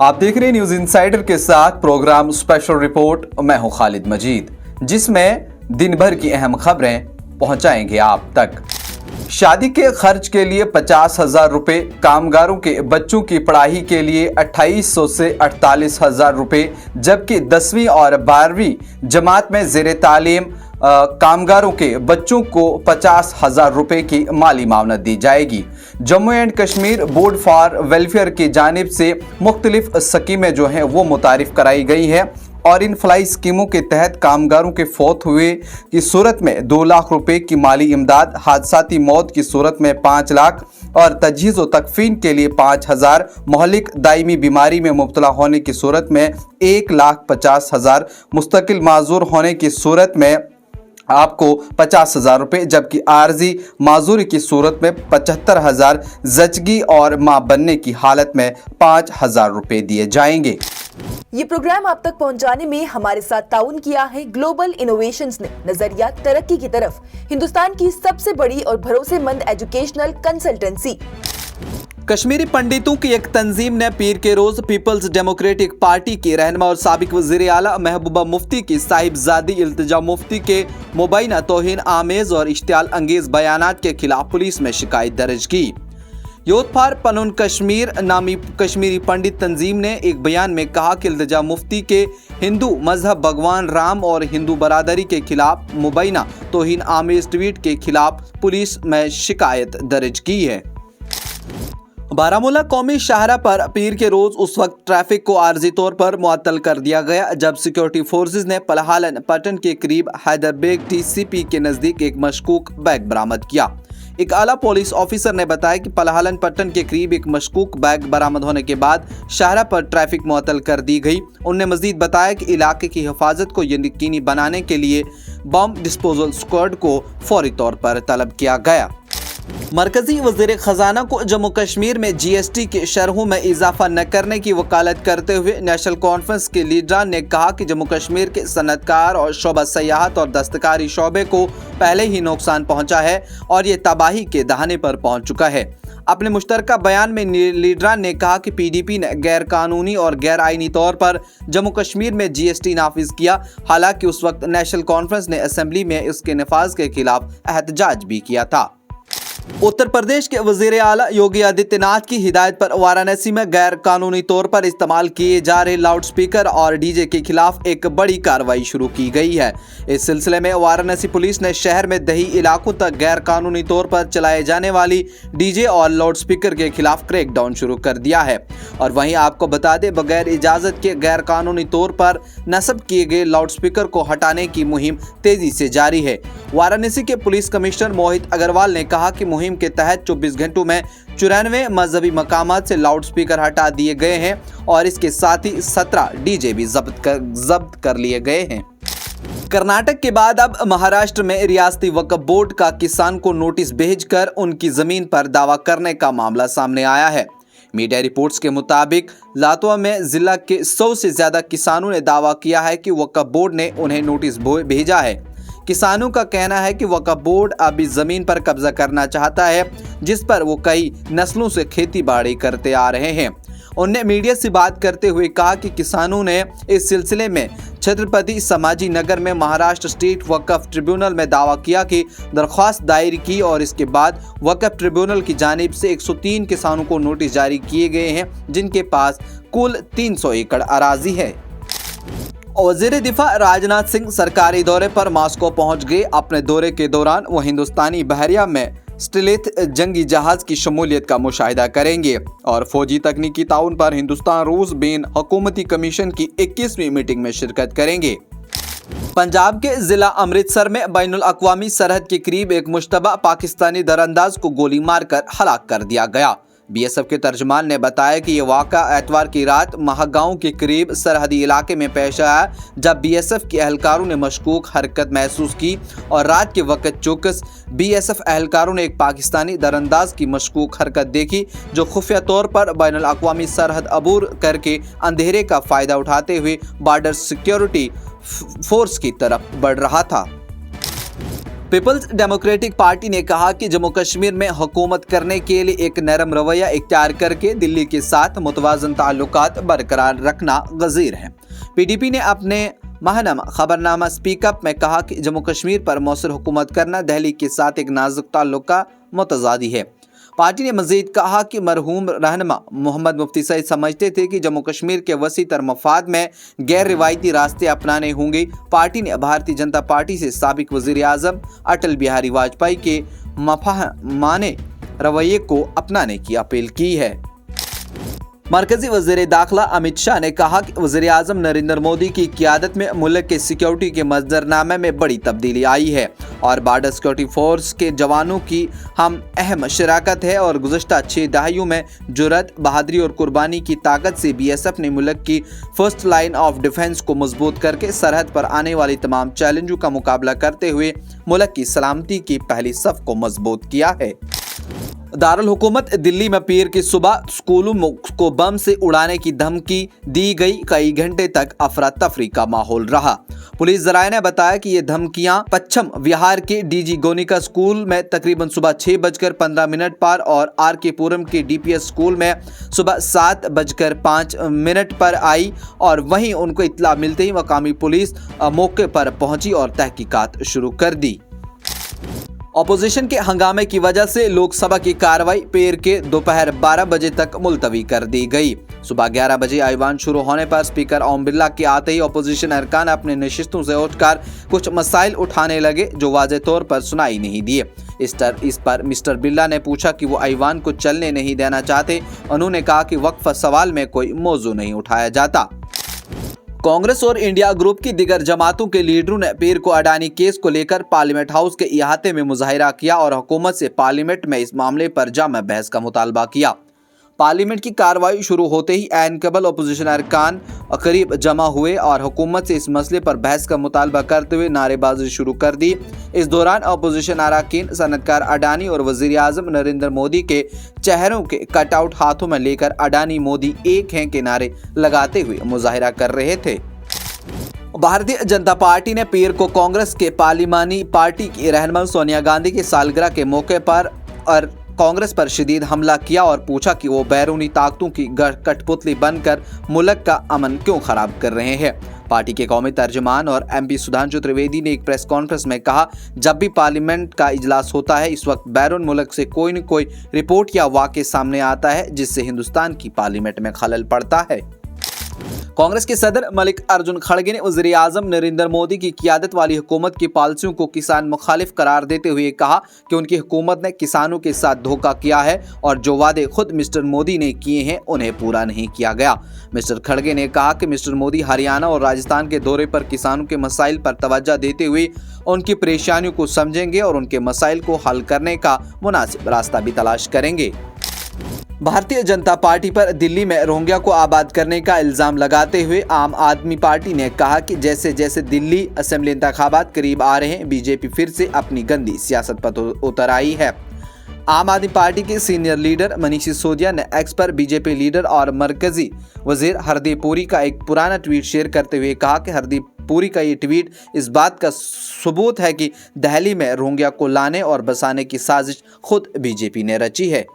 आप देख रहे हैं न्यूज इनसाइडर के साथ प्रोग्राम स्पेशल रिपोर्ट। मैं हूं खालिद मजीद, जिसमें दिन भर की अहम खबरें पहुंचाएंगे आप तक। शादी के खर्च के लिए 50,000 रुपए, कामगारों के बच्चों की पढ़ाई के लिए 2800 से 48,000 रुपए, जबकि 10वीं और 12वीं जमात में ज़ेर तालीम कामगारों के बच्चों को 50,000 रुपए की माली मावनत दी जाएगी। Jammu and Kashmir board for welfare की जानिब से मुख्तलिफ स्कीमें जो हैं वो मुतारिफ कराई गई है और इन फलाई स्कीमों के तहत कामगारों के फौत हुए की सूरत में 2 लाख रुपए की माली इमदाद, हादसाती मौत की सूरत में 5 लाख और तजहीज़ व तकफीन के लिए 5,000, महलिक दायमी बीमारी में मुब्तला होने की सूरत में 1,50,000, मुस्तकिल माजूर होने की सूरत में आपको 50,000 रुपये, जबकि आर्जी माजूरी की सूरत में 75,000, जचगी और मां बनने की हालत में 5,000 रुपये दिए जाएंगे। ये प्रोग्राम आप तक पहुंचाने में हमारे साथ ताउन किया है ग्लोबल इनोवेशंस ने। नजरिया तरक्की की तरफ, हिंदुस्तान की सबसे बड़ी और भरोसेमंद एजुकेशनल कंसल्टेंसी। कश्मीरी पंडितों की एक तंजीम ने पीर के रोज पीपल्स डेमोक्रेटिक पार्टी की रहनुमा और साबिक वज़ीर आला महबूबा मुफ्ती की साहिबजादी इल्तिजा मुफ्ती के मुबैना तौहीन आमेज और इश्तियाल अंगेज बयानात के खिलाफ पुलिस में शिकायत दर्ज की। यूथ फॉर पनुन कश्मीर नामी कश्मीरी पंडित तंजीम ने एक बयान में कहा कि इल्तिजा मुफ्ती के हिंदू मजहब भगवान राम और हिंदू बरादरी के खिलाफ मुबैना तौहीन आमेज ट्वीट के खिलाफ पुलिस में शिकायत दर्ज की है। बारामूला कौमी शाहरा पर पीर के रोज उस वक्त ट्रैफिक को आर्जी तौर पर मुअत्तल कर दिया गया जब सिक्योरिटी फोर्सेज ने पलहालन पटन के करीब हैदरबेग टीसीपी के नजदीक एक मशकूक बैग बरामद किया। एक आला पुलिस ऑफिसर ने बताया कि पलहालन पट्टन के करीब एक मशकूक बैग बरामद होने के बाद शाहरा पर ट्रैफिक मुअत्तल कर दी गई। उन्होंने मजीद बताया कि इलाके की हिफाजत को यकीनी बनाने के लिए बम डिस्पोजल स्क्वाड को फौरी तौर पर तलब किया गया। मरकजी वज़ीर खजाना को जम्मू कश्मीर में जीएसटी के शरहों में इजाफा न करने की वकालत करते हुए नेशनल कॉन्फ्रेंस के लीडरान ने कहा कि जम्मू कश्मीर के सनतकार और शोबा सयाहत और दस्तकारी शोबे को पहले ही नुकसान पहुंचा है और ये तबाही के दहाने पर पहुंच चुका है। अपने मुश्तरका बयान में लीडरान ने कहा कि पीडीपी ने गैर कानूनी और गैर आईनी तौर पर जम्मू कश्मीर में जीएसटी नाफिज किया, हालांकि उस वक्त नेशनल कॉन्फ्रेंस ने असेंबली में इसके नफाज के खिलाफ एहतजाज भी किया था। उत्तर प्रदेश के वजीर आला योगी आदित्यनाथ की हिदायत पर वाराणसी में गैर कानूनी तौर पर इस्तेमाल किए जा रहे लाउड स्पीकर और डीजे के खिलाफ एक बड़ी कार्रवाई शुरू की गई है। इस सिलसिले में वाराणसी पुलिस ने शहर में दही इलाकों तक गैर कानूनी तौर पर चलाए जाने वाली डीजे और लाउड स्पीकर के खिलाफ क्रैकडाउन शुरू कर दिया है। और वहीं आपको बता दें, बगैर इजाजत के गैर कानूनी तौर पर नस्ब किए गए लाउड स्पीकर को हटाने की मुहिम तेजी से जारी है। वाराणसी के पुलिस कमिश्नर मोहित अग्रवाल ने कहा कि मुहिम के तहत 24 घंटों में 94 मजहबी मकामात से लाउड स्पीकर हटा दिए गए हैं और इसके साथ ही 17 डीजे भी जब्त कर लिए गए हैं। कर्नाटक के बाद अब महाराष्ट्र में रियासती वक्फ बोर्ड का किसान को नोटिस भेजकर उनकी जमीन पर दावा करने का मामला सामने आया है। मीडिया रिपोर्ट्स के मुताबिक लातवा में जिला के 100 से ज्यादा किसानों ने दावा किया है कि वक्फ बोर्ड ने उन्हें नोटिस भेजा है। किसानों का कहना है कि वक्फ बोर्ड अब इस जमीन पर कब्जा करना चाहता है जिस पर वो कई नस्लों से खेती बाड़ी करते आ रहे हैं। उन्होंने मीडिया से बात करते हुए कहा कि किसानों ने इस सिलसिले में छत्रपति संभाजी नगर में महाराष्ट्र स्टेट वक्फ ट्रिब्यूनल में दावा किया कि दरख्वास्त दायर की और इसके बाद वक्फ ट्रिब्यूनल की जानिब से 103 किसानों को नोटिस जारी किए गए हैं जिनके पास कुल 300 एकड़ अराजी है। वज़ीर दिफा राजनाथ सिंह सरकारी दौरे पर मॉस्को पहुंच गए। अपने दौरे के दौरान वो हिंदुस्तानी बहरिया में स्टिलेथ जंगी जहाज की शमूलियत का मुशाहिदा करेंगे और फौजी तकनीकी ताउन पर हिंदुस्तान रूस बेन हुकूमती कमीशन की 21वीं मीटिंग में शिरकत करेंगे। पंजाब के जिला अमृतसर में बैनुल अक़वामी सरहद के करीब एक मुश्तबा पाकिस्तानी दरअंदाज को गोली मारकर हलाक कर दिया गया। बीएसएफ के तर्जमान ने बताया कि ये वाक़ा एतवार की रात महागांव के करीब सरहदी इलाके में पेश आया जब बीएसएफ के एहलकारों ने मशकूक हरकत महसूस की और रात के वक्त चौकस बीएसएफ एहलकारों ने एक पाकिस्तानी दरअंदाज की मशकूक हरकत देखी जो खुफिया तौर पर बैनुल अक़वामी सरहद अबूर करके अंधेरे का फ़ायदा उठाते हुए बॉर्डर सिक्योरिटी फोर्स की तरफ बढ़ रहा था। पीपल्स डेमोक्रेटिक पार्टी ने कहा कि जम्मू कश्मीर में हुकूमत करने के लिए एक नरम रवैया इख्तियार करके दिल्ली के साथ मुतवाज़न ताल्लुकात बरकरार रखना गज़ीर है। पीडीपी ने अपने माहनामा खबरनामा स्पीकअप में कहा कि जम्मू कश्मीर पर मौसर हुकूमत करना दिल्ली के साथ एक नाजुक ताल्लुक का मुतज़ादी है। पार्टी ने मजीद कहा कि मरहूम रहनुमा मोहम्मद मुफ्ती सईद समझते थे कि जम्मू कश्मीर के वसी तर मफाद में गैर रिवायती रास्ते अपनाने होंगे। पार्टी ने भारतीय जनता पार्टी से साबिक वज़ीर आज़म अटल बिहारी वाजपेयी के मफहमाने रवैये को अपनाने की अपील की है। मरकजी वज़ीर दाखिला अमित शाह ने कहा कि वज़ीर आज़म नरेंद्र मोदी की क़ियादत में मुल्क के सिक्योरिटी के मंजरनामे में बड़ी तब्दीली आई है और बॉर्डर सिक्योरिटी फोर्स के जवानों की हम अहम शराकत है और गुज़श्ता 6 दहाइयों में जुर्रत, बहादुरी और कुर्बानी की ताकत से BSF ने मुल्क की फर्स्ट लाइन ऑफ डिफेंस को मजबूत करके सरहद पर आने वाली तमाम चैलेंजों का मुकाबला करते हुए मुल्क की सलामती की पहली सफ को मजबूत किया है। दारुल हुकूमत दिल्ली में पीर की सुबह स्कूलों को बम से उड़ाने की धमकी दी गई। कई घंटे तक अफरा तफरी का माहौल रहा। पुलिस जराये ने बताया कि ये धमकियां पश्चिम विहार के DG गोनिका स्कूल में तकरीबन सुबह 6:15 पर और RK पुरम के DPS स्कूल में सुबह 7:05 पर आई और वहीं उनको इत्तला मिलते ही मकामी पुलिस मौके पर पहुंची और तहकीकात शुरू कर दी। अपोजिशन के हंगामे की वजह से लोकसभा की कार्रवाई पीर के दोपहर 12 बजे तक मुलतवी कर दी गई। सुबह 11 बजे ऐवान शुरू होने पर स्पीकर ओम बिरला के आते ही अपोजिशन अरकान अपने नशिस्तों से उठकर कुछ मसाइल उठाने लगे जो वाज़े तौर पर सुनाई नहीं दिए। इस पर मिस्टर बिरला ने पूछा कि वो ऐवान को चलने नहीं देना चाहते। उन्होंने कहा कि वक्फ सवाल में कोई मौजू नहीं उठाया जाता। कांग्रेस और इंडिया ग्रुप की दिगर जमातों के लीडरों ने पीर को अडानी केस को लेकर पार्लियामेंट हाउस के इहाते में मुजाहिरा किया और हुकूमत से पार्लियामेंट में इस मामले पर जामा बहस का मुतालबा किया। पार्लियामेंट की कार्रवाई शुरू होते ही ऐन कबल अपोजिशन अरकान करीब जमा हुए और हुकूमत से इस मसले पर बहस का मुतालबा करते हुए नारेबाजी शुरू कर दी। इस दौरान अपोजिशन अरकान सनतकार अडानी और वज़ीर आज़म नरेंद्र मोदी के चेहरों के कटआउट हाथों में लेकर अडानी मोदी एक हैं के नारे लगाते हुए मुजाहिरा कर रहे थे। भारतीय जनता पार्टी ने पीर को कांग्रेस के पार्लिमानी पार्टी की रहनुमा सोनिया गांधी की सालगिरह के मौके पर और कांग्रेस पर शदीद हमला किया और पूछा कि वो बैरूनी ताकतों की कठपुतली बनकर मुल्क का अमन क्यों खराब कर रहे हैं। पार्टी के कौमी तर्जुमान और MP सुधांशु त्रिवेदी ने एक प्रेस कॉन्फ्रेंस में कहा, जब भी पार्लियामेंट का इजलास होता है इस वक्त बैरून मुल्क से कोई न कोई रिपोर्ट या वाक़या सामने आता है जिससे हिंदुस्तान की पार्लियामेंट में खलल पड़ता है। कांग्रेस के सदर मलिक अर्जुन खड़गे ने वज़ीर आज़म नरेंद्र मोदी की क़ियादत वाली हुकूमत की पॉलिसियों को किसान मुखालिफ करार देते हुए कहा कि उनकी हुकूमत ने किसानों के साथ धोखा किया है और जो वादे खुद मिस्टर मोदी ने किए हैं उन्हें पूरा नहीं किया गया। मिस्टर खड़गे ने कहा कि मिस्टर मोदी हरियाणा और राजस्थान के दौरे पर किसानों के मसाइल पर तवज्जो देते हुए उनकी परेशानियों को समझेंगे और उनके मसाइल को हल करने का मुनासिब रास्ता भी तलाश करेंगे। भारतीय जनता पार्टी पर दिल्ली में रोहिंग्या को आबाद करने का इल्जाम लगाते हुए आम आदमी पार्टी ने कहा कि जैसे जैसे दिल्ली असेंबली इंतखाबात करीब आ रहे हैं बीजेपी फिर से अपनी गंदी सियासत पर उतर आई है। आम आदमी पार्टी के सीनियर लीडर मनीष सिसोदिया ने एक्स पर बीजेपी लीडर और मरकजी वजीर हरदीप पुरी का एक पुराना ट्वीट शेयर करते हुए कहा कि हरदीप पुरी का ये ट्वीट इस बात का सबूत है कि दिल्ली में रोहिंग्या को लाने और बसाने की साजिश खुद बीजेपी ने रची है।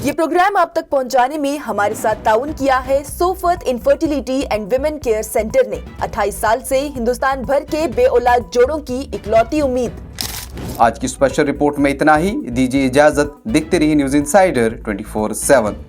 ये प्रोग्राम आप तक पहुंचाने में हमारे साथ ताउन किया है Sofat infertility and women care centre ने। 28 साल से हिंदुस्तान भर के बेऔलाद जोड़ों की इकलौती उम्मीद। आज की स्पेशल रिपोर्ट में इतना ही। दीजिए इजाजत। देखते रहिए न्यूज़ इनसाइडर 24/7।